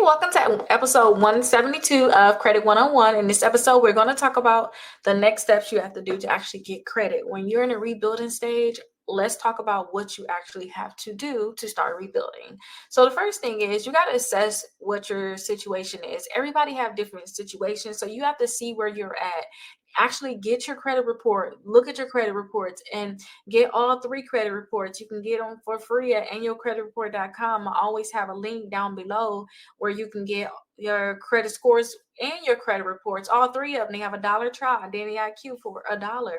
welcome to episode 172 of Credit 101. In this episode, we're going to talk about the next steps you have to do to actually get credit. When you're in a rebuilding stage, let's talk about what you actually have to do to start rebuilding. So the first thing is you got to assess what your situation is. Everybody have different situations, so you have to see where you're at. Actually get your credit report, look at your credit reports, and get all 3 credit reports. You can get them for free at annualcreditreport.com. I always have a link down below where you can get your credit scores and your credit reports, all 3 of them. They have $1 trial, Identity IQ for $1.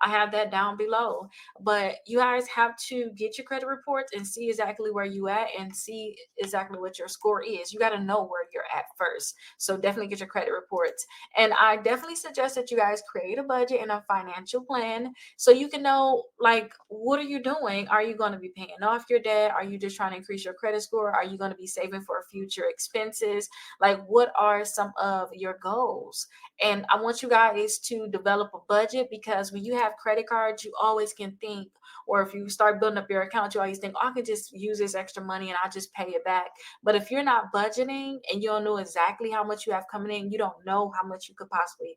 I have that down below. But you guys have to get your credit reports and see exactly where you at and see exactly what your score is. You got to know where you're at first. So definitely get your credit reports. And I definitely suggest that you guys create a budget and a financial plan so you can know, like, what are you doing? Are you going to be paying off your debt? Are you just trying to increase your credit score? Are you going to be saving for future expenses? Like, what are some of your goals? And I want you guys to develop a budget, because when you have credit cards, you always can think, or if you start building up your account, you always think, oh, I can just use this extra money and I'll just pay it back. But if you're not budgeting and you don't know exactly how much you have coming in, you don't know how much you could possibly,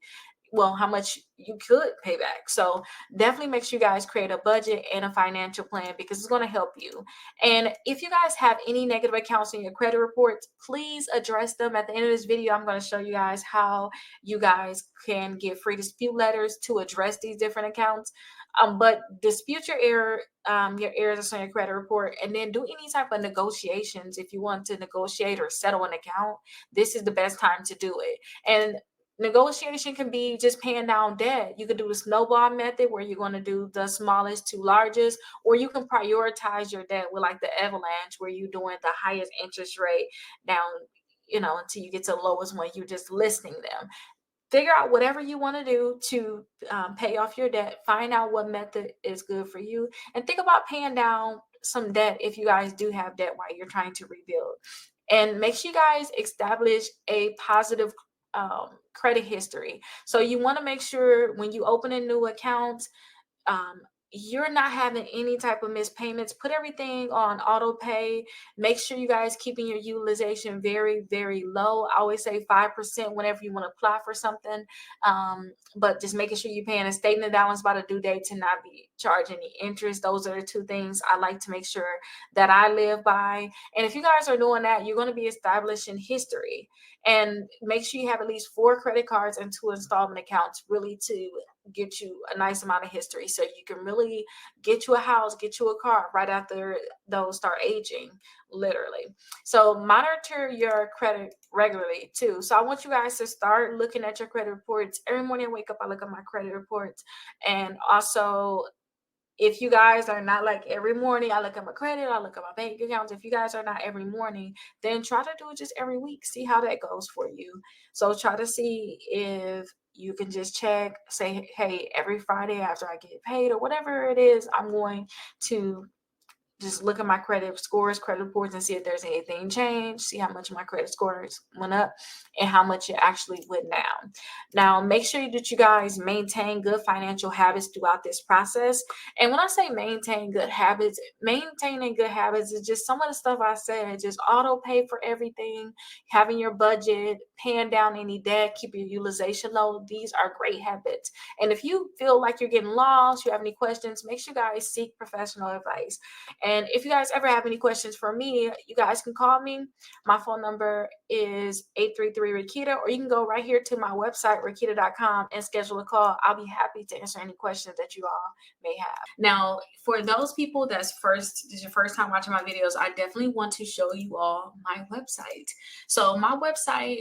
how much you could pay back. So definitely make sure you guys create a budget and a financial plan, because it's going to help you. And if you guys have any negative accounts in your credit reports, please address them. At the end of this video, I'm going to show you guys how you guys can get free dispute letters to address these different accounts. But dispute your errors on your credit report, and then do any type of negotiations. If you want to negotiate or settle an account, this is the best time to do it. And negotiation can be just paying down debt. You could do the snowball method, where you're going to do the smallest to largest, or you can prioritize your debt with like the avalanche, where you're doing the highest interest rate down, until you get to the lowest one. You're just listing them. Figure out whatever you want to do to pay off your debt. Find out what method is good for you, and think about paying down some debt if you guys do have debt while you're trying to rebuild. And make sure you guys establish a positive credit history. So you want to make sure when you open a new account, you're not having any type of missed payments. Put everything on auto pay. Make sure you guys keeping your utilization very, very low. I always say 5% whenever you want to apply for something. But just making sure you're paying a statement balance by the due date to not be charged any interest. Those are the 2 things I like to make sure that I live by. And if you guys are doing that, you're going to be establishing history. And make sure you have at least 4 credit cards and 2 installment accounts, really, to get you a nice amount of history, so you can really get you a house, get you a car right after those start aging, literally. So monitor your credit regularly too. So I want you guys to start looking at your credit reports. Every morning I wake up, I look at my credit reports. And also, if you guys are not like every morning, I look at my credit, I look at my bank accounts. If you guys are not every morning, then try to do it just every week. See how that goes for you. So try to see if you can just check, say, hey, every Friday after I get paid or whatever it is, I'm going to just look at my credit scores, credit reports, and see if there's anything changed, see how much my credit scores went up and how much it actually went down. Now, make sure that you guys maintain good financial habits throughout this process. And when I say maintain good habits, maintaining good habits is just some of the stuff I said, just auto pay for everything, having your budget, paying down any debt, keep your utilization low. These are great habits. And if you feel like you're getting lost, you have any questions, make sure you guys seek professional advice. And if you guys ever have any questions for me, you guys can call me. My phone number is 833-Rickita, or you can go right here to my website, Rickita.com, and schedule a call. I'll be happy to answer any questions that you all may have. Now, for those people this is your first time watching my videos, I definitely want to show you all my website. So on my website,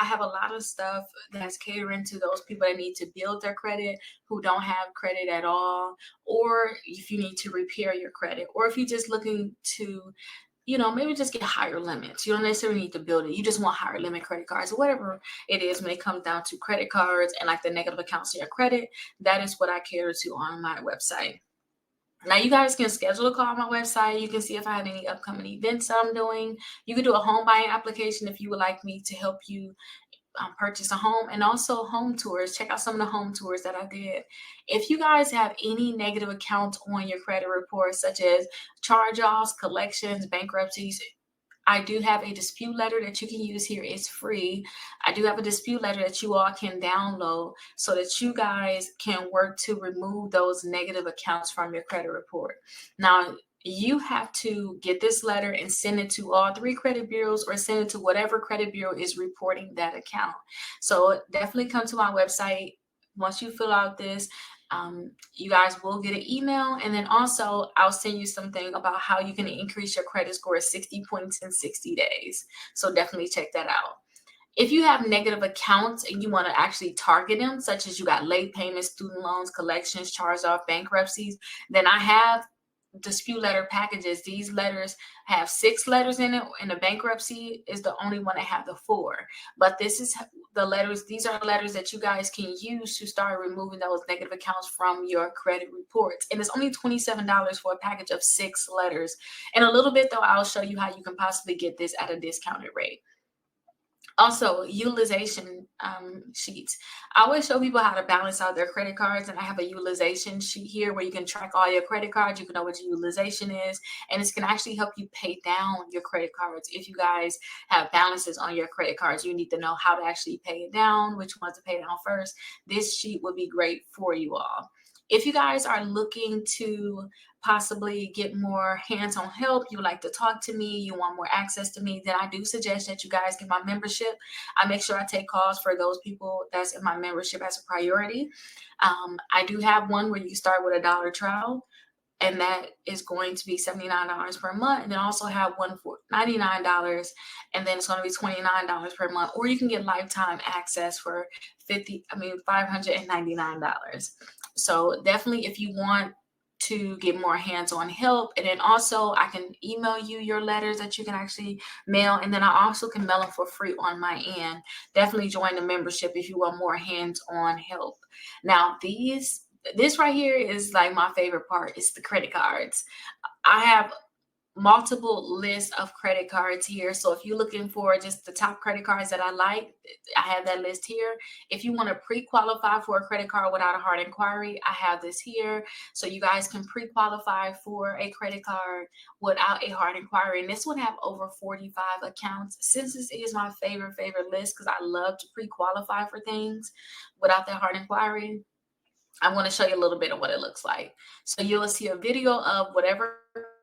I have a lot of stuff that's catering to those people that need to build their credit, who don't have credit at all, or if you need to repair your credit, or if you're just looking to, maybe just get higher limits. You don't necessarily need to build it. You just want higher limit credit cards, whatever it is. When it comes down to credit cards and like the negative accounts in your credit, that is what I cater to on my website. Now, you guys can schedule a call on my website. You can see if I have any upcoming events that I'm doing. You can do a home buying application if you would like me to help you purchase a home, and also home tours. Check out some of the home tours that I did. If you guys have any negative accounts on your credit report, such as charge-offs, collections, bankruptcies, I do have a dispute letter that you can use here. It's free. I do have a dispute letter that you all can download so that you guys can work to remove those negative accounts from your credit report. Now, you have to get this letter and send it to all 3 credit bureaus, or send it to whatever credit bureau is reporting that account. So definitely come to my website. Once you fill out this, you guys will get an email, and then also I'll send you something about how you can increase your credit score 60 points in 60 days. So definitely check that out. If you have negative accounts and you want to actually target them, such as you got late payments, student loans, collections, charge off, bankruptcies, then I have dispute letter packages. These letters have 6 letters in it, and the bankruptcy is the only one that have the 4. But this is the letters. These are letters that you guys can use to start removing those negative accounts from your credit reports. And it's only $27 for a package of 6 letters. In a little bit, though, I'll show you how you can possibly get this at a discounted rate. Also, utilization sheets. I always show people how to balance out their credit cards, and I have a utilization sheet here where you can track all your credit cards. You can know what your utilization is, and this can actually help you pay down your credit cards. If you guys have balances on your credit cards, you need to know how to actually pay it down, which ones to pay down first. This sheet would be great for you all. If you guys are looking to possibly get more hands-on help, you like to talk to me, you want more access to me, then I do suggest that you guys get my membership. I make sure I take calls for those people that's in my membership as a priority. I do have one where you start with a $1 trial, and that is going to be $79 per month. And then also have one for $99, and then it's going to be $29 per month. Or you can get lifetime access for $599. So definitely, if you want to get more hands-on help, and then also I can email you your letters that you can actually mail, and then I also can mail them for free on my end. Definitely join the membership if you want more hands-on help. Now, this right here is like my favorite part. It's the credit cards. I have multiple lists of credit cards here. So if you're looking for just the top credit cards that I like, I have that list here. If you want to pre-qualify for a credit card without a hard inquiry, I have this here. So you guys can pre-qualify for a credit card without a hard inquiry. And this would have over 45 accounts. Since this is my favorite list, because I love to pre-qualify for things without that hard inquiry, I want to show you a little bit of what it looks like. So you'll see a video of whatever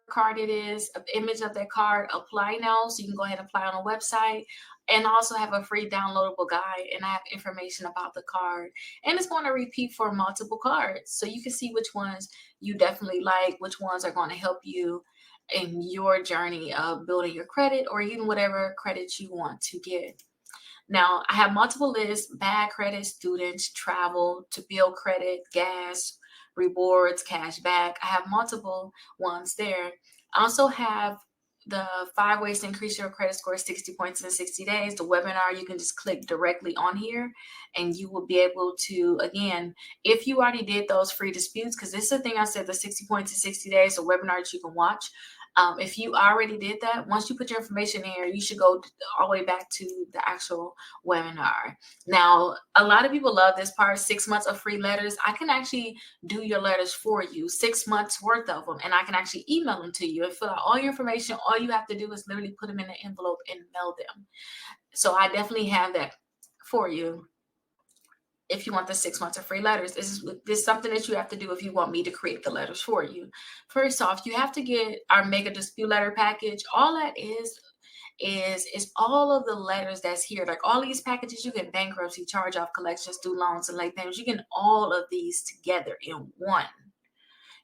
card it is, an image of that card, apply now. So you can go ahead and apply on a website, and also have a free downloadable guide, and I have information about the card. And it's going to repeat for multiple cards. So you can see which ones you definitely like, which ones are going to help you in your journey of building your credit, or even whatever credit you want to get. Now, I have multiple lists: bad credit, students, travel, to build credit, gas, rewards, cash back. I have multiple ones there. I also have the 5 ways to increase your credit score 60 points in 60 days. The webinar, you can just click directly on here, and you will be able to, again, if you already did those free disputes, because this is the thing I said, the 60 points in 60 days, the webinar that you can watch. If you already did that, once you put your information in here, you should go all the way back to the actual webinar. Now, a lot of people love this part, 6 months of free letters. I can actually do your letters for you, 6 months worth of them, and I can actually email them to you and fill out all your information. All you have to do is literally put them in an envelope and mail them. So I definitely have that for you. If you want the 6 months of free letters, this is something that you have to do if you want me to create the letters for you. First off, you have to get our mega dispute letter package. All that is all of the letters that's here. Like all these packages, you get bankruptcy, charge off, collections, student loans, and late payments. You get all of these together in one.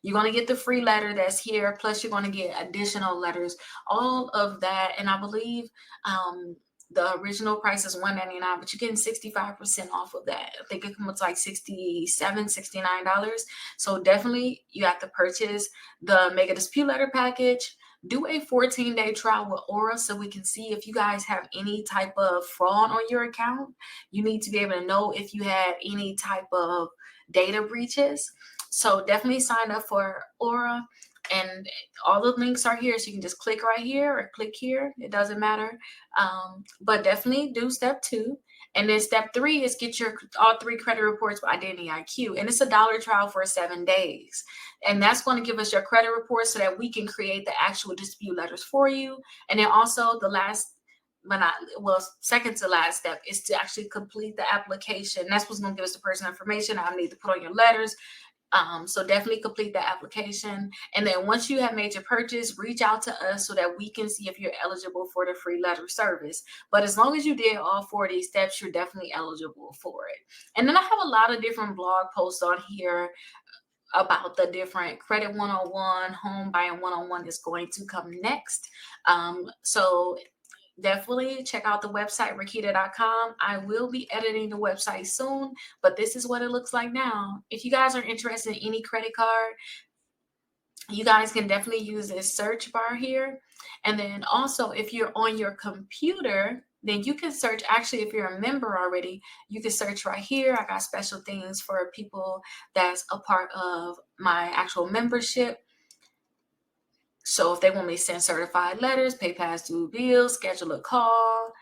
You're going to get the free letter that's here, plus you're going to get additional letters, all of that. And I believe the original price is $199, but you're getting 65% off of that. I think it comes like $67, $69. So definitely you have to purchase the mega dispute letter package. Do a 14-day trial with Aura so we can see if you guys have any type of fraud on your account. You need to be able to know if you had any type of data breaches. So definitely sign up for Aura. And all the links are here, so you can just click right here or click here. It doesn't matter. But definitely do step 2. And then step 3 is get your all 3 credit reports with Identity IQ. And it's a $1 trial for 7 days. And that's going to give us your credit report so that we can create the actual dispute letters for you. And then also the last, second to last step is to actually complete the application. That's what's going to give us the personal information I need to put on your letters. So definitely complete the application. And then once you have made your purchase, reach out to us so that we can see if you're eligible for the free letter service. But as long as you did all 4 of these steps, you're definitely eligible for it. And then I have a lot of different blog posts on here about the different Credit 101, Home Buying 101 is going to come next. So definitely check out the website, Rickita.com. I will be editing the website soon, but this is what it looks like now. If you guys are interested in any credit card, you guys can definitely use this search bar here. And then also, if you're on your computer, then you can search. Actually, if you're a member already, you can search right here. I got special things for people that's a part of my actual membership. So if they want me to send certified letters, pay past due bills, schedule a call,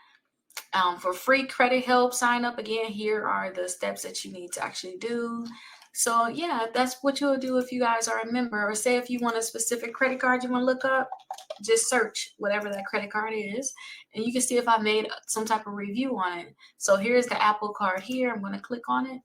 for free credit help, sign up. Again, here are the steps that you need to actually do. So yeah, that's what you'll do if you guys are a member. Or say if you want a specific credit card you want to look up, just search whatever that credit card is, and you can see if I made some type of review on it. So here's the Apple card here. I'm going to click on it.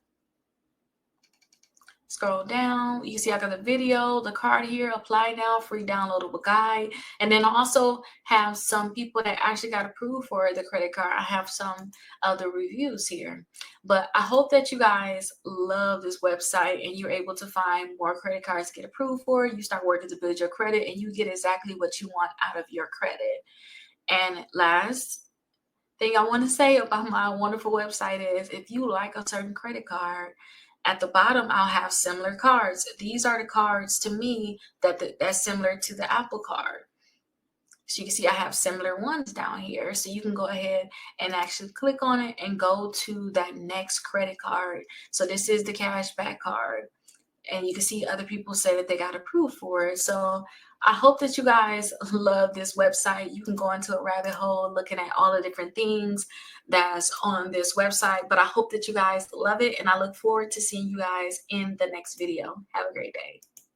Scroll down, you see I got the video, the card here, apply now, free downloadable guide. And then I also have some people that actually got approved for the credit card. I have some of the reviews here. But I hope that you guys love this website and you're able to find more credit cards to get approved for. You start working to build your credit and you get exactly what you want out of your credit. And last thing I want to say about my wonderful website is if you like a certain credit card, at the bottom, I'll have similar cards. These are the cards to me that's similar to the Apple card. So you can see I have similar ones down here. So you can go ahead and actually click on it and go to that next credit card. So this is the cashback card. And you can see other people say that they got approved for it. So I hope that you guys love this website. You can go into a rabbit hole looking at all the different things that's on this website. But I hope that you guys love it. And I look forward to seeing you guys in the next video. Have a great day.